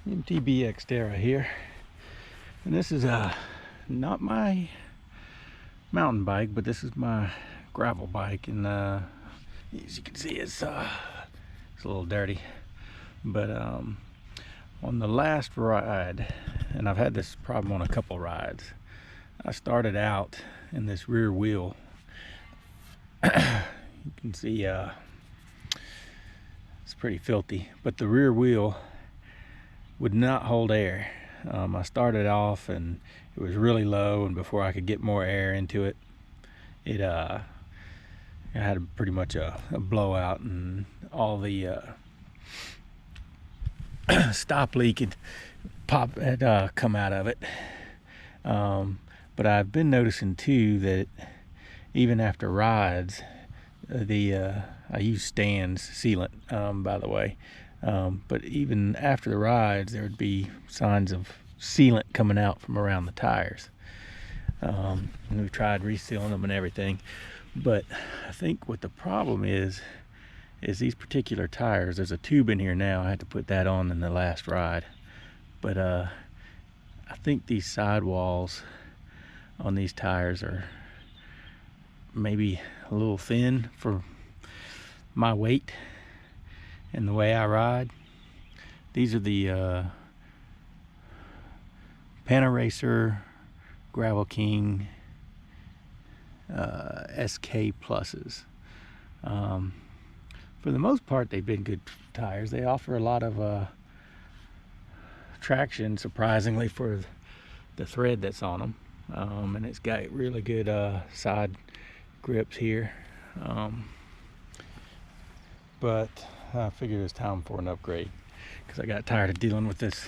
MTB Xterra here, and this is not my mountain bike, but this is my gravel bike, and as you can see, it's a little dirty. But on the last ride, and I've had this problem on a couple rides, I started out in this rear wheel. You can see it's pretty filthy, but the rear wheel would not hold air. I started off and it was really low, and before I could get more air into it, it had pretty much a blowout, and all the stop leak had come out of it. But I've been noticing too that even after rides, I use Stan's sealant, by the way. But even after the rides, there would be signs of sealant coming out from around the tires. And we've tried resealing them and everything. But I think what the problem is these particular tires, there's a tube in here now. I had to put that on in the last ride. But I think these sidewalls on these tires are maybe a little thin for my weight and the way I ride. These are the Panaracer Gravel King SK Pluses. For the most part, they've been good tires. They offer a lot of traction, surprisingly, for the thread that's on them. And it's got really good side grips here. But I figured it was time for an upgrade, because I got tired of dealing with this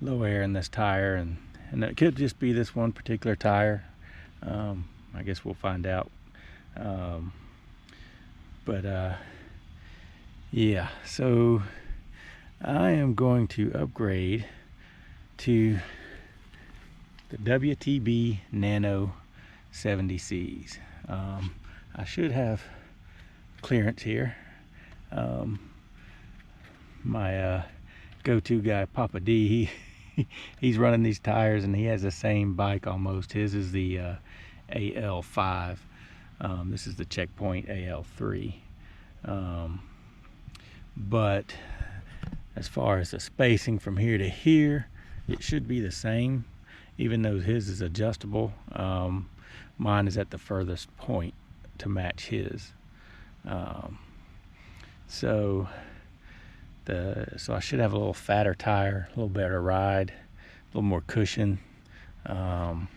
low air in this tire, and it could just be this one particular tire. I guess we'll find out. Yeah, so I am going to upgrade to the WTB Nano 70Cs. I should have clearance here. My go-to guy, Papa D, he's running these tires, and he has the same bike almost. His is the AL5. This is the Checkpoint AL3. But as far as the spacing from here to here, it should be the same, even though his is adjustable. Mine is at the furthest point to match his. So I should have a little fatter tire, a little better ride, a little more cushion, and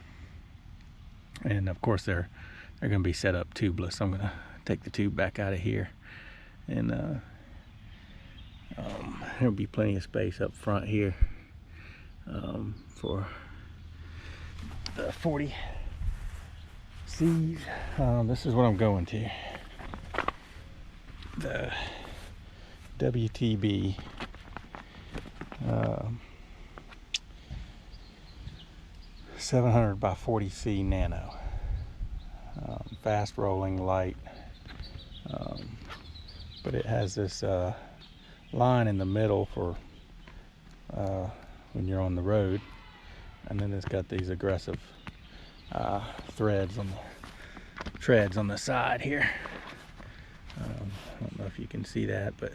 of course they're going to be set up tubeless. I'm going to take the tube back out of here, and there'll be plenty of space up front here for the 40 C's. This is what I'm going to. The WTB uh, 700 by 40C Nano. Fast rolling, light, but it has this line in the middle for when you're on the road, and then it's got these aggressive treads on the side here. I don't know if you can see that, but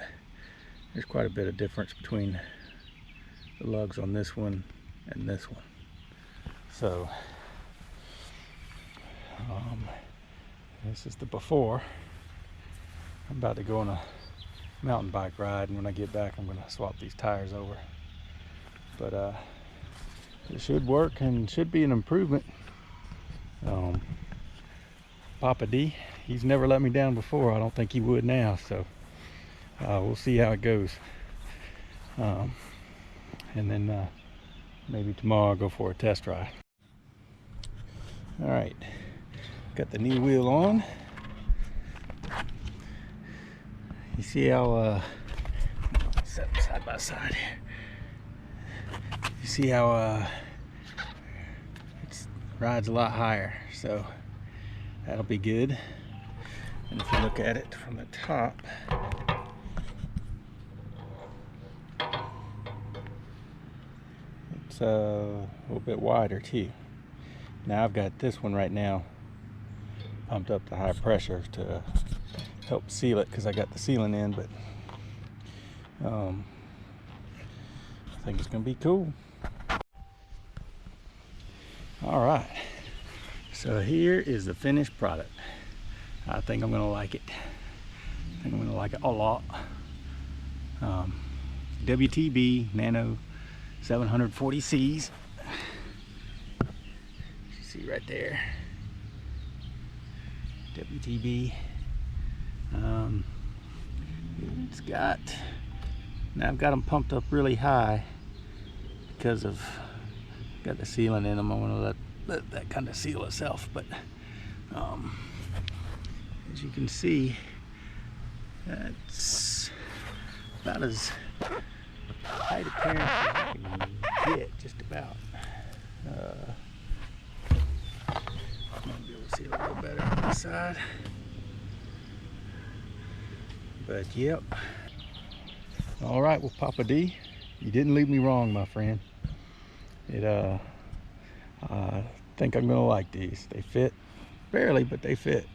there's quite a bit of difference between the lugs on this one and this one. So this is the before. I'm about to go on a mountain bike ride, and when I get back, I'm going to swap these tires over. But it should work and should be an improvement. Papa D, he's never let me down before. I don't think he would now, so we'll see how it goes. And then maybe tomorrow I'll go for a test ride. All right, got the new wheel on. You see how set them side by side here. You see how it rides a lot higher, so that'll be good. And if you look at it from the top, helps a little bit wider too. Now I've got this one right now pumped up to high pressure to help seal it because I got the sealing in, but I think it's gonna be cool. All right, so here is the finished product. I think I'm gonna like it. I think I'm gonna like it a lot. WTB Nano 740Cs. You see right there. WTB. It's got, now I've got them pumped up really high because of got the sealing in them. I want to let that kind of seal itself, but as you can see, that's about as tight appearance as I can get, just about. Might be able to see it a little better on this side, but yep. All right, well, Papa D, you didn't leave me wrong, my friend. I think I'm gonna like these. They fit barely, but they fit.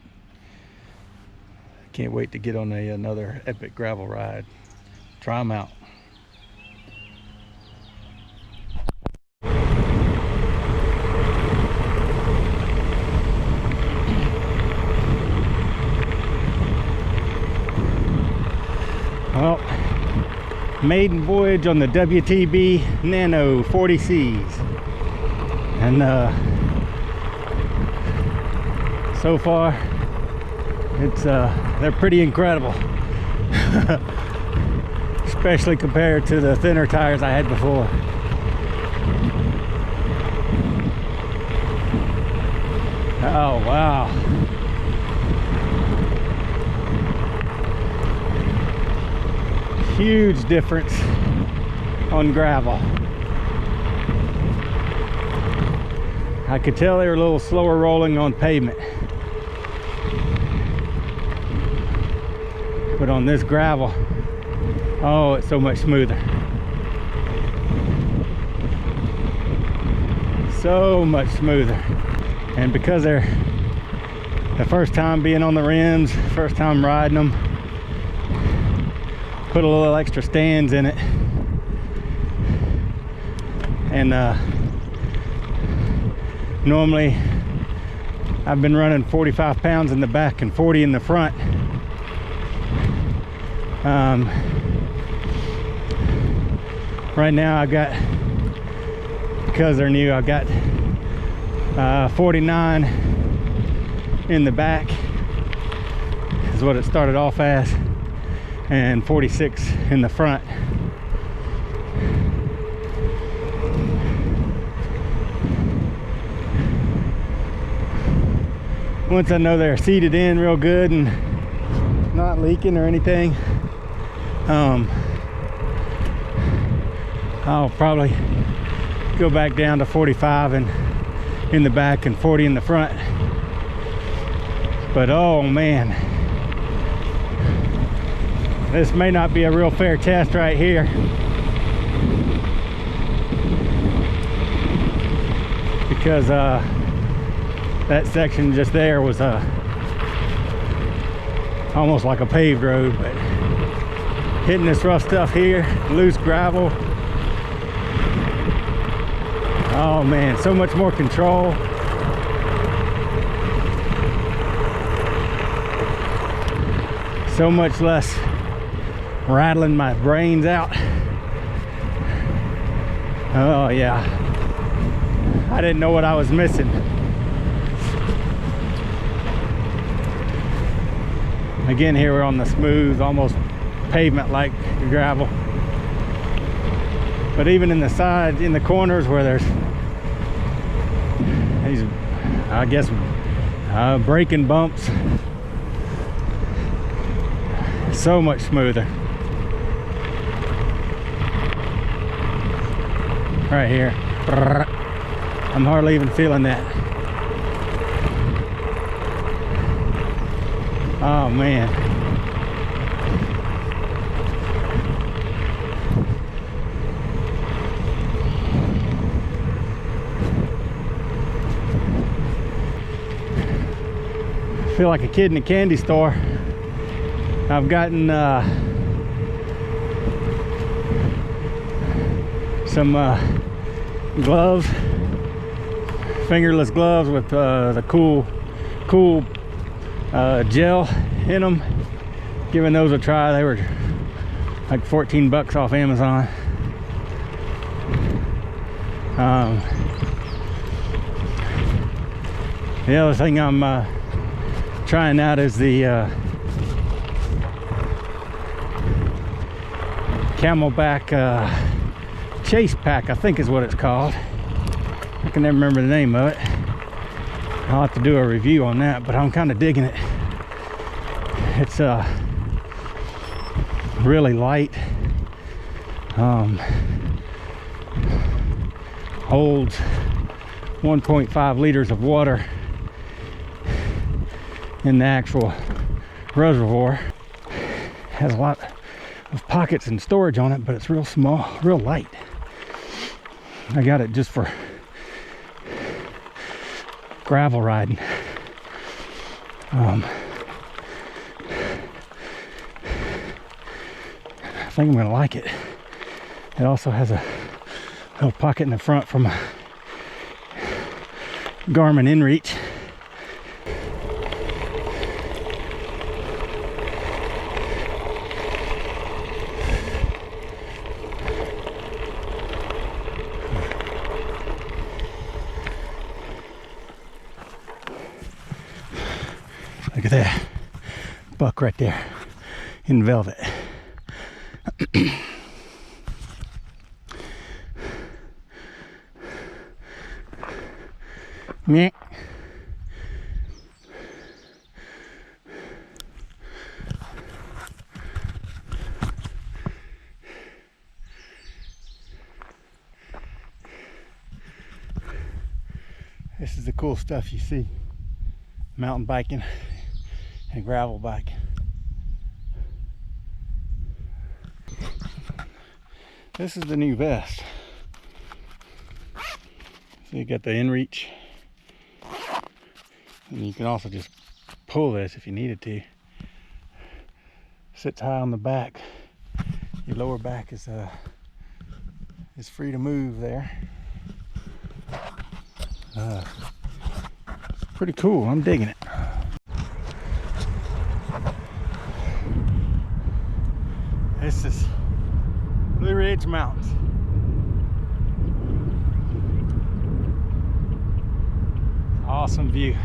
Can't wait to get on another epic gravel ride. Try them out. Well, maiden voyage on the WTB Nano 40Cs, and so far it's they're pretty incredible. Especially compared to the thinner tires I had before. Oh wow. Huge difference on gravel. I could tell they were a little slower rolling on pavement, but on this gravel, oh, it's so much smoother. So much smoother. And because they're the first time being on the rims, first time riding them, put a little extra stands in it. And normally I've been running 45 pounds in the back and 40 in the front. Right now I got, because they're new, I got 49 in the back is what it started off as, and 46 in the front. Once I know they're seated in real good and not leaking or anything, I'll probably go back down to 45 and in the back and 40 in the front. But oh man, this may not be a real fair test right here, because that section just there was almost like a paved road, but hitting this rough stuff here, loose gravel, oh man, so much more control. So much less rattling my brains out. Oh yeah, I didn't know what I was missing. Again, here we're on the smooth, almost pavement like gravel. But even in the side, in the corners where there's these, I guess, braking bumps, so much smoother. Right here, I'm hardly even feeling that. Oh man. feel like a kid in a candy store. I've gotten some gloves, fingerless gloves with the cool gel in them. Giving those a try. They were like 14 bucks off Amazon. The other thing I'm trying out is the Camelback Chase Pack, I think is what it's called. I can never remember the name of it. I'll have to do a review on that, but I'm kind of digging it. It's really light, holds 1.5 liters of water in the actual reservoir. Has a lot of pockets and storage on it, but it's real small, real light. I got it just for gravel riding. I think I'm gonna like it. It also has a little pocket in the front from a Garmin InReach. Look at that buck right there in velvet. Yeah. This is the cool stuff you see mountain biking and gravel biking. This is the new vest. So you got the InReach, and you can also just pull this if you needed to. Sits high on the back. Your lower back is free to move there. Pretty cool. I'm digging it. This is Blue Ridge Mountains. Awesome view.